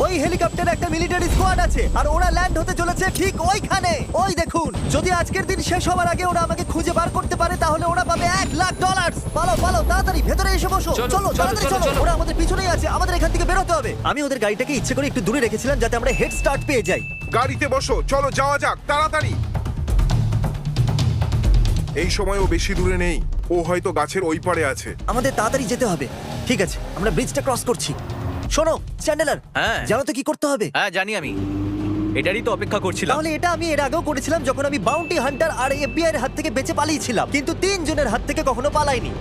ওই হেলিকপ্টারে একটা মিলিটারি স্কোয়াড আছে আর ওরা ল্যান্ড হতে চলেছে ঠিক ওইখানে। ওই দেখুন, যদি আজকের দিন শেষ হওয়ার আগে ওরা আমাকে খুঁজে বার করতে পারে তাহলে ওরা পাবে $1,00,000। পালো পালো, তাড়াতাড়ি ভেতরে এসে বসো। চলো তাড়াতাড়ি চলো, ওরা আমাদের পিছনেই আছে, আমাদের এখান থেকে বেরোতে হবে। আমি ওদের গাড়িটাকে ইচ্ছে করে একটু দূরে রেখেছিলাম যাতে আমরা হেড স্টার্ট পেয়ে যাই। গাড়িতে বসো, চলো যাওয়া যাক তাড়াতাড়ি। এই সময় ও বেশি দূরে নেই, ও হয়তো গাছের ওই পারে আছে। আমাদের তাড়াতাড়ি যেতে হবে। ঠিক আছে, আমরা ব্রিজটা ক্রস করছি। শোনো চ্যান্ডেলার, হ্যাঁ। জানো তো কি করতে হবে? হ্যাঁ জানি আমি, এটারই তো অপেক্ষা করছিলাম। তাহলে এটা আমি এর আগেও করেছিলাম যখন আমি বাউন্টি হান্টার আর এফবিআই এর হাত থেকে বেঁচে পালিয়েছিলাম, কিন্তু 3 জনের হাত থেকে কখনো পালাইনি।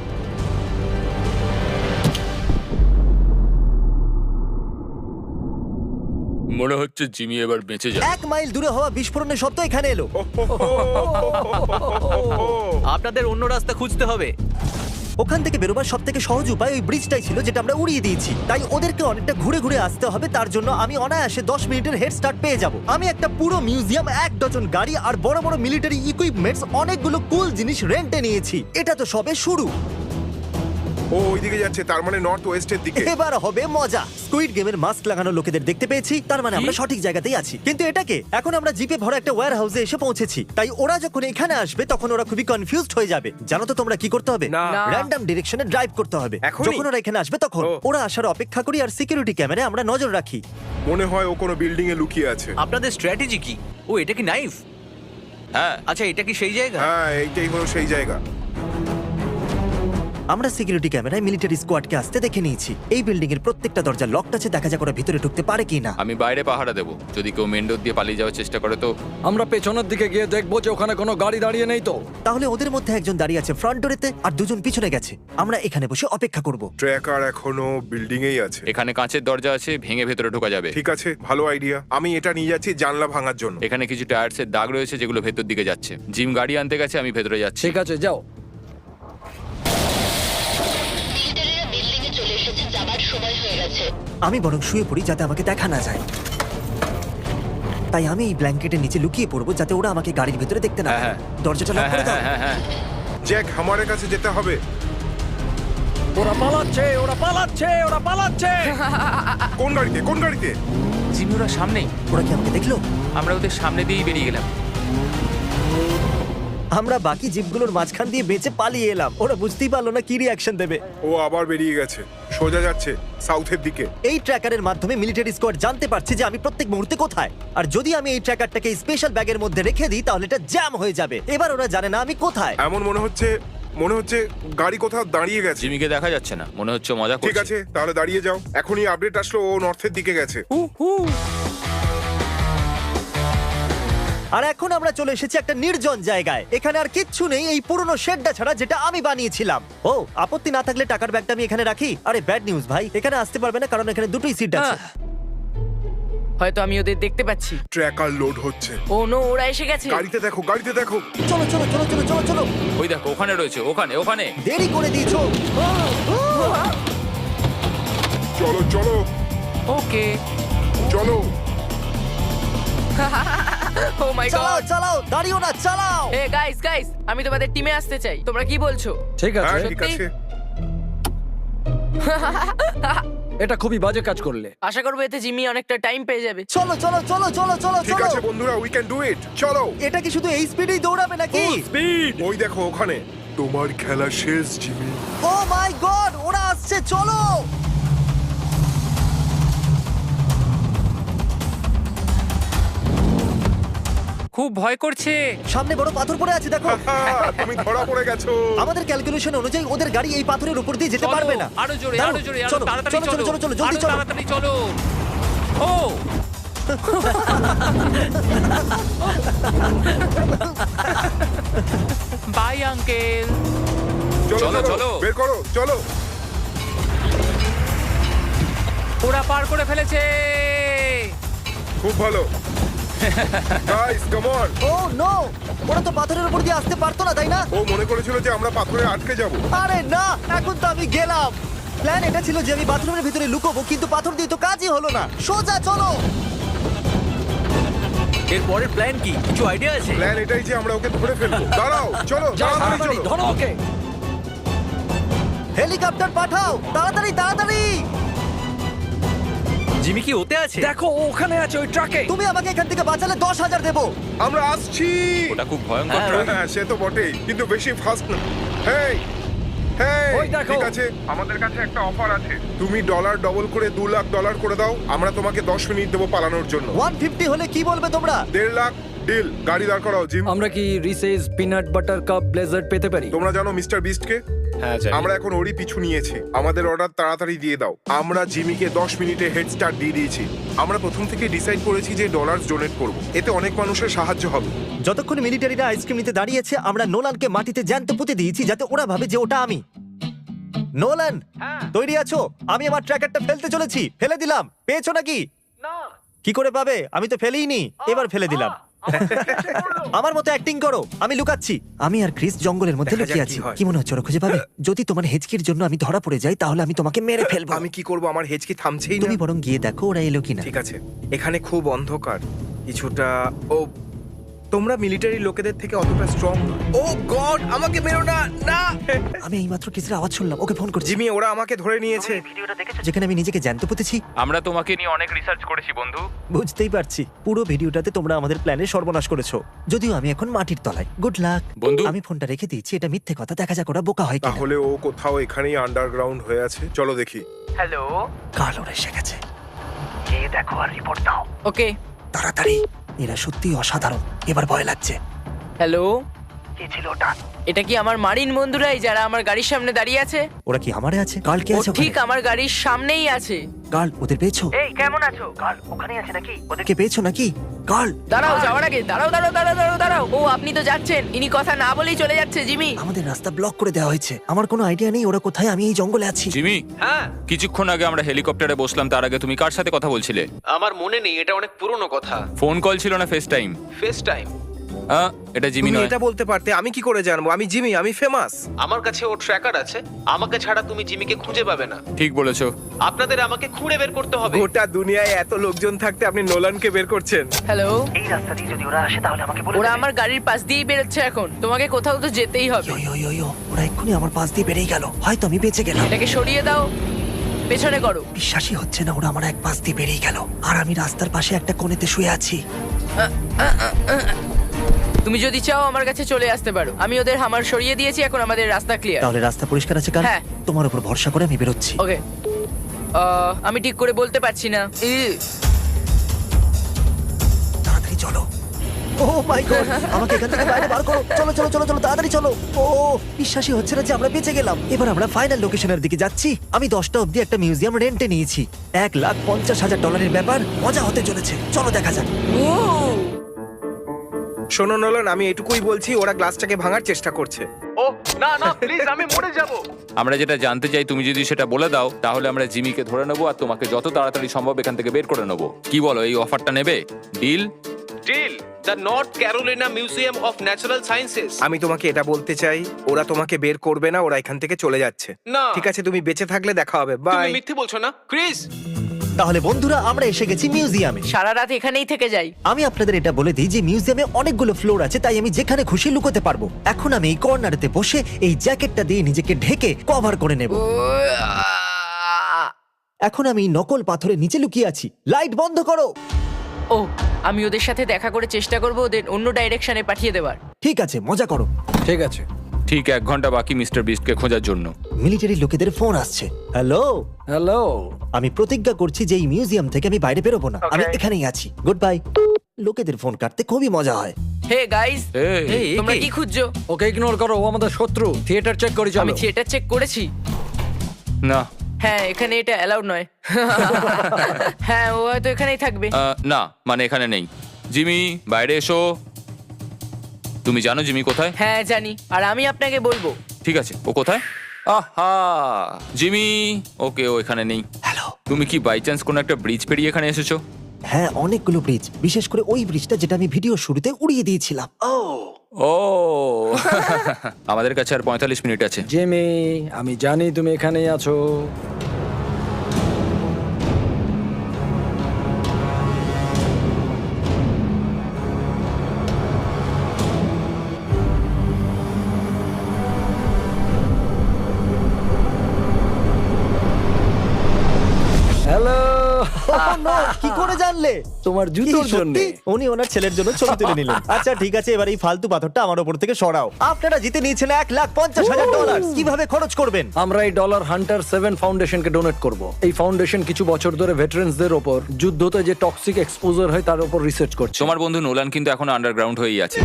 মনে হচ্ছে জিমি এবার বেঁচে যাবে। 1 মাইল দূরে হওয়া বিস্ফোরণের শব্দ এখানে এলো। আপনাদের অন্য রাস্তা খুঁজতে হবে। ওখান থেকে বেরোবার সব থেকে সহজ উপায় ওই ব্রিজটাই ছিল যেটা আমরা উড়িয়ে দিয়েছি। তাই ওদেরকে অনেকটা ঘুরে ঘুরে আসতে হবে, তার জন্য আমি অনায়াসে 10 মিনিটের হেড স্টার্ট পেয়ে যাব। আমি একটা পুরো মিউজিয়াম, 1 ডজন গাড়ি আর বড় বড় মিলিটারি ইকুইপমেন্টস, অনেকগুলো কুল জিনিস রেন্টে নিয়েছি। এটা তো সবে শুরু। ও ওইদিকে যাচ্ছে, তার মানে নর্থ ওয়েস্টের দিকে। এবার হবে মজা। স্কুইড গেমের মাস্ক লাগানো লোকেদের দেখতে পেয়েছি, তার মানে আমরা সঠিক জায়গাতেই আছি। কিন্তু এটাকে এখন আমরা জিপে ভরা একটা ওয়্যার হাউসে এসে পৌঁছেছি, তাই ওরা যখন এখানে আসবে তখন ওরা খুবই কনফিউজড হয়ে যাবে। জানো তো তোমরা কি করতে হবে? না। র্যান্ডম ডিরেকশনে ড্রাইভ করতে হবে। এখনই? যখন ওরা এখানে আসবে তখন ও। ওরা আসার অপেক্ষা করি আর সিকিউরিটি ক্যামেরায় আমরা নজর রাখি। মনে হয় ও কোনো বিল্ডিং এ লুকিয়ে আছে। আপনাদের স্ট্র্যাটেজি কি? ও এটা কি নাইফ? হ্যাঁ, আচ্ছা এটা কি সেই জায়গা? হ্যাঁ, এইটাই হলো সেই জায়গা। আমরা সিকিউরিটি ক্যামেরায় মিলিটারি স্কোয়াডকে আসতে দেখে নিয়েছি। এই বিল্ডিং এর প্রত্যেকটা দরজা লকড আছে, দেখা যাক ওরা ভিতরে ঢুকতে পারে কিনা। আমি বাইরে পাহারা দেবো। যদি কেউ মেন ডোর দিয়ে পালিয়ে যাওয়ার চেষ্টা করে তো আমরা পেছনের দিকে গিয়ে দেখবো যে ওখানে কোনো গাড়ি দাঁড়িয়ে নেই তো। তাহলে ওদের মধ্যে একজন দাঁড়িয়ে আছে ফ্রন্ট ডোরেতে আর 2 জন পিছনে গেছে। আমরা এখানে বসে অপেক্ষা করব। ট্র্যাকার এখনো বিল্ডিং এই আছে। এখানে কাঁচের দরজা আছে, ভেঙে ভেতরে ঢোকা যাবে। ঠিক আছে, ভালো আইডিয়া। আমি এটা নিয়ে যাচ্ছি জানলা ভাঙার জন্য। এখানে কিছু টায়ার্সের দাগ রয়েছে যেগুলো ভেতর দিকে যাচ্ছে। জিম গাড়ি আনতে গেছে, আমি ভেতরে যাচ্ছি। ঠিক আছে, যাও। মিলিটারিরা বিল্ডিং এ চলে এসেছে, যাবার সময় হয়ে গেছে। আমি বরং শুয়ে পড়ি যাতে আমাকে দেখা না যায়। তাই আমি এই ব্ল্যাঙ্কেটের নিচে লুকিয়ে পড়বো যাতে ওরা আমাকে গাড়ির ভিতরে দেখতে না হ্যাঁ, পায়। দরজাটা লক হ্যাঁ করে দাও। হ্যাঁ হ্যাঁ হ্যাঁ। জ্যাক, হামারের কাছে যেতে হবে। ওরা পালাচ্ছে, ওরা পালাচ্ছে, ওরা পালাচ্ছে। কোন গাড়িতে, কোন গাড়িতে? জিমি ওরা সামনেই। ওরা কি আমাকে দেখলো? আমরা ওদের সামনে দিয়েই বেরিয়ে গেলাম। আমরা বাকি জিপগুলোর মাঝখান দিয়ে বেঁচে পালিয়ে এলাম। ওরা বুঝতেই পারলো না কি রিঅ্যাকশন দেবে। ও আবার বেরিয়ে গেছে, সোজা যাচ্ছে সাউথের দিকে। এই ট্র্যাকারের মাধ্যমে মিলিটারি স্কোয়াড জানতে পারছে যে আমি প্রত্যেক মুহূর্তে কোথায়। আর যদি আমি এই ট্র্যাকারটাকে স্পেশাল ব্যাগের মধ্যে রেখে দিই তাহলে এটা জ্যাম হয়ে যাবে। এবার ওরা জানে না আমি কোথায়। এমন মনে হচ্ছে গাড়ি কোথাও দাঁড়িয়ে গেছে। জিমিকে দেখা যাচ্ছে না, মনে হচ্ছে মজা ঠিক করছে। আছে, তাহলে দাঁড়িয়ে যাও। এখনই আপডেট আসলো ও নর্থের দিকে গেছে। আর এখন আমরা চলে এসেছি একটা নির্জন জায়গায়। এখানে আর কিচ্ছু নেই এই পুরনো শেডটা ছাড়া যেটা আমি বানিয়েছিলাম। ও, আপত্তি না থাকলে টাকার ব্যাগটা আমি এখানে রাখি। আরে ব্যাড নিউজ ভাই, এখানে আসতে পারবে না কারণ এখানে দুটোই সিট আছে। হয়তো আমি ওদের দেখতে পাচ্ছি। ট্র্যাকার লোড হচ্ছে। ও নো, ওরা এসে গেছে। গাড়িতে দেখো, গাড়িতে দেখো। চলো চলো চলো চলো চলো চলো। ওই দেখো, ওখানে রয়েছে, ওখানে ওখানে। দেরি করে দিয়েছো। চলো চলো ওকে। চলো। ও মাই চালাও গড। চালাও, দাঁড়িও না, চালাও। এ গাইস গাইস, আমি তোমাদের টিমে আসতে চাই। তোমরা কি বলছো? ঠিক হ্যাঁ, আছে, ঠিক সত্যি? আছে। এটা খুবই বাজে কাজ করলে। আশা করবো এতে জিমি অনেকটা টাইম পেয়ে যাবে। চলো চলো চলো চলো চলো ঠিক চলো। আছে বন্ধুরা, উই ক্যান ডু ইট। চলো। এটা কি শুধু এই স্পিডেই দৌড়াবে নাকি? স্পিড। ওই দেখো ওখানে। তোমার খেলা শেষ, জিমি। ও মাই গড, ওরা আসছে, চলো। খুব ভয় করছে। সামনে বড় পাথর পড়ে আছে, দেখো। তুমি ধরা পড়ে গেছো। আমাদের ক্যালকুলেশন অনুযায়ী ওদের গাড়ি এই পাথরের উপর দিয়ে যেতে চলো, পারবে না। আরো জোরে, দাঁড়াও, আরো জোরে, আরো চলো, তাড়াতাড়ি চলো, চলো, চলো, চলো, জলদি আরো চলো। তাড়াতাড়ি চলো। ও বাই আঙ্কেল। চলো চলো, চলো চলো। বের করো, চলো। ওরা পার করে ফেলেছে। খুব ভালো। Guys, come on. Oh no, ওরা তো পাথরের উপর দিয়ে আসতে পারতো না, তাই না? ও মনে করেছিল যে আমরা পাথরে আটকে যাব। আরে না, এখন তো আমি গেলাম। প্ল্যান এটা ছিল যে আমি বাথরুমের ভিতরে লুকোবো, কিন্তু পাথর দিয়ে তো কাজই হলো না। সোজা চলো। এর পরের প্ল্যান কি? কিছু আইডিয়া আছে? প্ল্যান এটাই যে আমরা ওকে ধরে ফেলবো। দাঁড়াও, চলো যাও তাড়াতাড়ি তাড়াতাড়ি, চলো। ধরো ওকে। হেলিকপ্টার পাঠাও, তাড়াতাড়ি তাড়াতাড়ি। জিমি কি ওতে আছে? দেখো ও ওখানে আছে ওই ট্রাকে। তুমি আমাকে এখান থেকে বাঁচালে 10,000 দেবো। আমরা আসছি। ওটা খুব ভয়ঙ্কর হ্যাঁ, ট্রাক। হ্যাঁ সে তো বটেই, কিন্তু বেশি ফাস্ট না। হেই হেই, ওই দেখো। ঠিক আছে, আমাদের কাছে একটা অফার আছে। তুমি ডলার ডবল করে $2,00,000 করে দাও, আমরা তোমাকে 10 মিনিট দেবো পালানোর জন্য। 150 হলে কি বলবে তোমরা? 1.5 লাখ ডিল। গাড়ি দাঁড় করাও জিম। আমরা কি Reese's peanut butter cup blizzard পেতে পারি? তোমরা জানো মিস্টার বিস্টকে? হ্যাঁ জানি। আমরা এখন ওরই পিছু নিয়েছি। আমাদের অর্ডার তাড়াতাড়ি দিয়ে দাও। আমরা জিমিকে 10 মিনিটে হেড স্টার্ট দিয়ে দিয়েছি। আমরা প্রথম থেকে ডিসাইড করেছি যে ডলার ডোনেট করব, এতে অনেক মানুষের সাহায্য হবে। যতক্ষণ মিলিটারিরা আইসক্রিম নিতে দাঁড়িয়েছে আমরা নোলানকে মাটিতে জ্যান্ত পুঁতে দিয়েছি যাতে ওরা ভাবে যে ওটা আমি। নোলান, তৈরি আছো? আমি আমার ট্র্যাকারটা ফেলতে চলেছি। ফেলে দিলাম। পেয়েছো নাকি? কি করে পাবে? আমি তো ফেলিনি। এবার ফেলে দিলাম। আমার মতো অ্যাক্টিং করো। আমি লুকাচ্ছি। আমি আর ক্রিস জঙ্গলের মধ্যে দেখা যাক লুকিয়ে কি আছি। হয়। কি মনে হচ্ছে ওরা খুঁজে পাবে? যদি তোমার হেঁচকির জন্য আমি ধরা পড়ে যাই তাহলে আমি তোমাকে মেরে ফেলবো। আমি কি করব? আমার হেঁচকি থামছেই না। তুমি বরং গিয়ে দেখো ওরা এলো কিনা। ঠিক আছে, এখানে খুব অন্ধকার কিছুটা। ও, তোমরা মিলিটারি লোকেদের থেকে অতটা স্ট্রং না। ও গড, আমাকে মেরো না, না। আমি এইমাত্র ক্রিসের আওয়াজ শুনলাম। ওকে ফোন করছি। জিমি, ওরা আমাকে ধরে নিয়েছে। যেখানে আমি নিজেকে জ্যান্ত পুঁতেছি। আমরা তোমাকে নিয়ে অনেক রিসার্চ করেছি বন্ধু। বুঝতেই পারছি। পুরো ভিডিওটাতে তোমরা আমাদের প্ল্যানে সর্বনাশ করেছো। যদিও আমি এখন মাটির তলায়। গুড লাক বন্ধু। আমি ফোনটা রেখে দিয়েছি। এটা মিথ্যে কথা। দেখা যাক ওরা বোকা হয় কিনা। তাহলে ও কোথাও এখানেই আন্ডারগ্রাউন্ড হয়ে আছে। চলো দেখি। হ্যালো। কাল ওরা এসে গেছে। গিয়ে দেখো আর রিপোর্ট দাও ওকে। তাড়াতাড়ি। এরা সত্যি অসাধারণ। এবার ভয় লাগছে। হ্যালো। কে ছিল ওটা? এটা কি আমার মারিন বন্ধুরাই যারা আমার গাড়ির সামনে দাঁড়িয়ে আছে? ওরা কি আমারে আছে? কাল কে ও আছে? ঠিক আমার গাড়ির সামনেই আছে। কাল ওদের পেয়েছো? এই কেমন আছো? কাল ওখানে আছে নাকি? ওদেরকে পেয়েছো নাকি? কাল দাঁড়াও, যাওয়ার আগে দাঁড়াও। ও আপনি তো যাচ্ছেন। ইনি কথা না বলেই চলে যাচ্ছে জিমি। আমাদের রাস্তা ব্লক করে দেওয়া হয়েছে। আমার কোনো আইডিয়া নেই ওরা কোথায়। আমি এই জঙ্গলে আছি। জিমি, হ্যাঁ, কিছুক্ষণ আগে আমরা হেলিকপ্টারে বসলাম, তার আগে তুমি কার সাথে কথা বলছিলে? আমার মনে নেই, এটা অনেক পুরনো কথা। ফোন কল ছিল না ফেস টাইম? Face time. এটা জিমি তুমি নয়। এটা বলতে পারতে, আমি কি করে জানবো? আমি জিমি, আমি ফেমাস। আমার কাছে ওর ট্র্যাকার আছে। আমাকে ছাড়া তুমি জিমিকে খুঁজে পাবে না। ঠিক বলেছো। আপনাদের আমাকে খুঁড়ে বের করতে হবে। গোটা দুনিয়ায় এত লোকজন থাকতে আপনি নোলানকে বের করছেন। হ্যালো। এই রাস্তা দিয়ে যদি ওরা আসে তাহলে আমাকে বলে ওরা আমার গাড়ির পাশ দিয়েই বেরোচ্ছে এখন। তোমাকে কোথাও তো যেতেই হবে। ওরা এক্ষুনি আমার পাশ দিয়ে বেরিয়ে গেল। হয়তো আমি বেঁচে গেলাম। এটাকে সরিয়ে দাও, পেছনে করো। বিশ্বাসই হচ্ছে না ওরা আমার এক পাশ দিয়ে বেরিয়ে গেল। আর আমি রাস্তার পাশে একটা কোণেতে শুয়ে আছি। তুমি যদি চাও আমার কাছে চলে আসতে পারো। আমি ওদের হামার সরিয়ে দিয়েছি, এখন আমাদের রাস্তা ক্লিয়ার। তাহলে রাস্তা পরিষ্কার আছে কাল? হ্যাঁ। তোমার উপর ভরসা করে আমি বেরোচ্ছি। ওকে। আমি ঠিক করে বলতে পারছি না। তাড়াতাড়ি চলো। ও মাই গড, আমাকে এখান থেকে বাইরে বার করো। চলো চলো চলো চলো, তাড়াতাড়ি চলো। ও, বিশ্বাসই হচ্ছে না যে আমরা বেঁচে গেলাম। এবার আমরা ফাইনাল লোকেশনের দিকে যাচ্ছি। আমি 10টা অবধি একটা মিউজিয়াম রেন্টে নিয়েছি। $1,50,000 ব্যাপার। মজা হতে চলেছে। চলো দেখা যাক। শোনো নোলান, আমি এটুকুই বলছি, ওরা গ্লাসটাকে ভাঙার চেষ্টা করছে। ও না না, প্লিজ, আমি মরে যাব। আমরা যেটা জানতে চাই তুমি যদি সেটা বলে দাও তাহলে আমরা জিমিকে ধরে নেবো আর তোমাকে যত তাড়াতাড়ি সম্ভব এখান থেকে বের করে নেবো। কি বলো, এই অফারটা নেবে? Deal? Deal. The North Carolina Museum of Natural Sciences. আমি তোমাকে এটা বলতে চাই, ওরা তোমাকে বের করবে না, ওরা এখান থেকে চলে যাচ্ছে। না। ঠিক আছে, তুমি বেঁচে থাকলে দেখা হবে। তুমি বাই। মিথ্যে বলছো না, ক্রিস? তাহলে বন্ধুরা আমরা এসে গেছি মিউজিয়ামে। সারা রাত এখানেই থেকে যাই। আমি আপনাদের এটা বলে দিই যে মিউজিয়ামে অনেকগুলো ফ্লোর আছে, তাই আমি যেখানে খুশি লুকোতে পারবো। এখন আমি এই কর্নারেতে বসে এই জ্যাকেটটা দিয়ে নিজেকে ঢেকে কভার করে নেব। এখন আমি নকল পাথরের নিচে লুকিয়ে আছি। লাইট বন্ধ করো। ও, আমি ওদের সাথে দেখা করে চেষ্টা করব ওদের অন্য ডাইরেকশনে পাঠিয়ে দেওয়ার। ঠিক আছে, মজা করো। ঠিক আছে। ঠিক 1 ঘন্টা বাকি মিস্টার বিস্টকে খোঁজার জন্য। মিলিটারি লোকেদের ফোন আসছে। Hello, hello. আমি প্রতিজ্ঞা করছি যে এই মিউজিয়াম থেকে আমি বাইরে বেরোবো না। আমি এখানেই আছি। Good bye. লোকেদের ফোন কাটতে খুবই মজা হয়। হে গাইস, এই, তোমরা কি খুঁজছো? ওকে ইগনোর করো, ও আমাদের শত্রু। থিয়েটার চেক করি চলো। আমি থিয়েটার চেক করেছি। না, হ্যাঁ, এখানে এটা অ্যালাউড নয়। হ্যাঁ, ও হয়তো এখানেই থাকবে। না, মানে এখানে নেই। জিমি, বাইরে এসো। তুমি জানো জিমি কোথায়? হ্যাঁ জানি, আর আমি আপনাকে বলবো। ঠিক আছে, ও কোথায়? আহা, জিমি। ওকে, ও এখানে নেই। হ্যালো। তুমি কি বাই চান্স কোনো একটা ব্রিজ পেরিয়ে এখানে এসেছো? হ্যাঁ, অনেকগুলো ব্রিজ, বিশেষ করে ওই ব্রিজটা যেটা আমি ভিডিও শুরুতে উড়িয়ে দিয়েছিলাম। ও আমাদের কাছে আর 45 মিনিট আছে। জিমি, আমি জানি তুমি এখানেই আছো। হ্যালো। জানলে? তোমার কি, জুতোর জন্য। সত্যি? উনি ওনার ছেলের জন্য ছবি তুলে নিলেন। আচ্ছা ঠিক আছে, এবার এই ফালতু পাথরটা আমার উপর থেকে সরাও। আপনারা জিতে নিয়েছেন $1,50,000। কিভাবে খরচ করবেন? আমরা এই ডলার হান্টার 7 ফাউন্ডেশনকে ডোনেট করব। এই ফাউন্ডেশন কিছু বছর ধরে ভেটারেন্সদের ওপর যুদ্ধতে যে টক্সিক এক্সপোজার হয় তার উপর রিসার্চ করছে। তোমার বন্ধু নোলান কিন্তু এখন আন্ডারগ্রাউন্ড হয়েই আছে।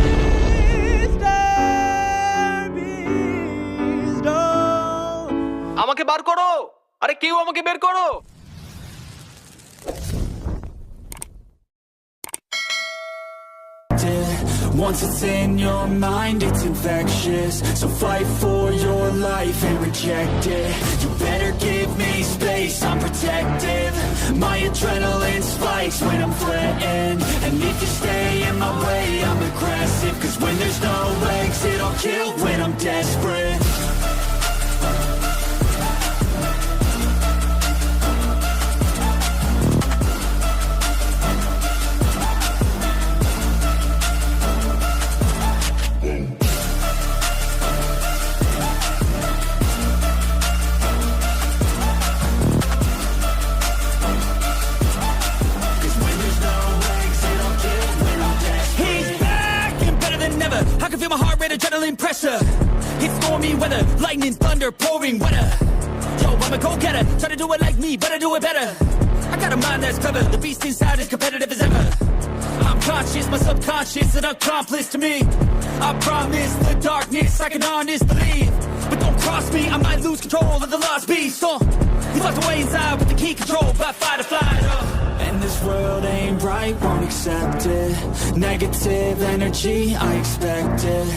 আমাকে বার করো, আরে কেউ আমাকে বের করো। Once it's in your mind, it's infectious. So fight for your life and reject it. You better give me space, I'm protective. My adrenaline spikes when I'm threatened. And if you stay in my way, I'm aggressive. Cause when there's no exit, I'll kill when I'm desperate. I can feel my heart rate, adrenaline pressure. It's stormy weather, lightning, thunder, pouring weather. Yo, I'm a go-getter, try to do it like me, but I do it better. I got a mind that's clever, the beast inside is competitive as ever. I'm conscious, my subconscious, an accomplice to me. I promise the darkness, I can honest believe. But don't cross me, I might lose control of the lost beast. He's locked away inside with the key control, by fight or flight. And this world ain't right, won't accept it. Negative energy, I expect it.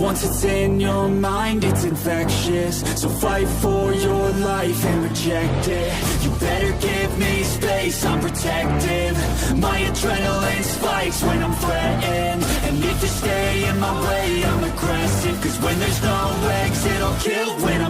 Once it's in your mind, it's infectious. So fight for your life and reject it. You better give me space, I'm protective. My adrenaline spikes when I'm threatened. And if you stay in my way, I'm aggressive. Cause when there's no exit, I'll kill when I'm